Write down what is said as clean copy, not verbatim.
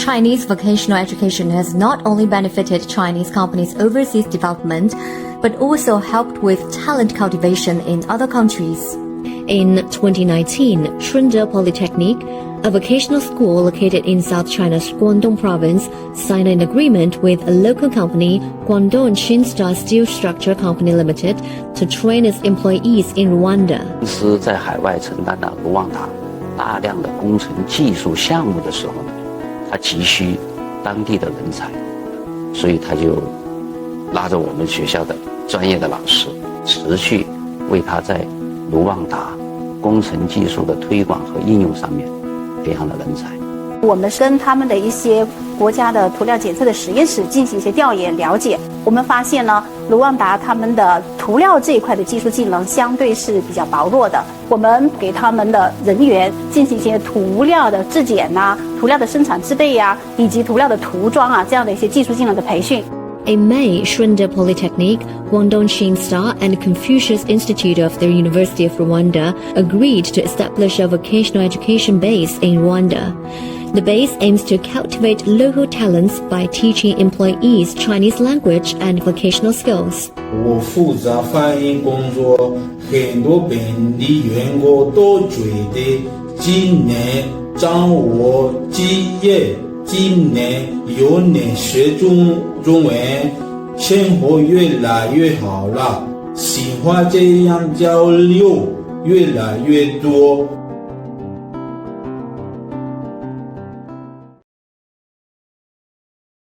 Chinese vocational education has not only benefited Chinese companies' overseas development, but also helped with talent cultivation in other countries. In 2019, Chunde Polytechnic, a vocational school located in South China's Guangdong province, signed an agreement with a local company, Guangdong Qinstar Steel Structure Company Limited, to train its employees in Rwanda. 公司在海外承担了卢旺达大量的工程技术项目的时候呢，他急需当地的人才，所以他就拉着我们学校的专业的老师，持续为他在卢旺达工程技术的推广和应用上面培养了人才。我们跟他们的一些国家的涂料检测的实验室进行一些调研了解，我们发现呢，卢旺达他们的涂料这一块的技术技能相对是比较薄弱的。我们给他们的人员进行一些涂料的质检呐、涂料的生产制备呀、以及涂料的涂装啊这样的一些技术技能的培训。In May, Chunde Polytechnic, Guangdong Qinstar, and Confucius Institute of the University of Rwanda agreed to establish a vocational education base in Rwanda. The base aims to cultivate local talents by teaching employees Chinese language and vocational skills. 我负责翻译工作，很多本地员工都觉得今年掌握职业技能，又能学中文，生活越来越好了，喜欢这样交流越来越多。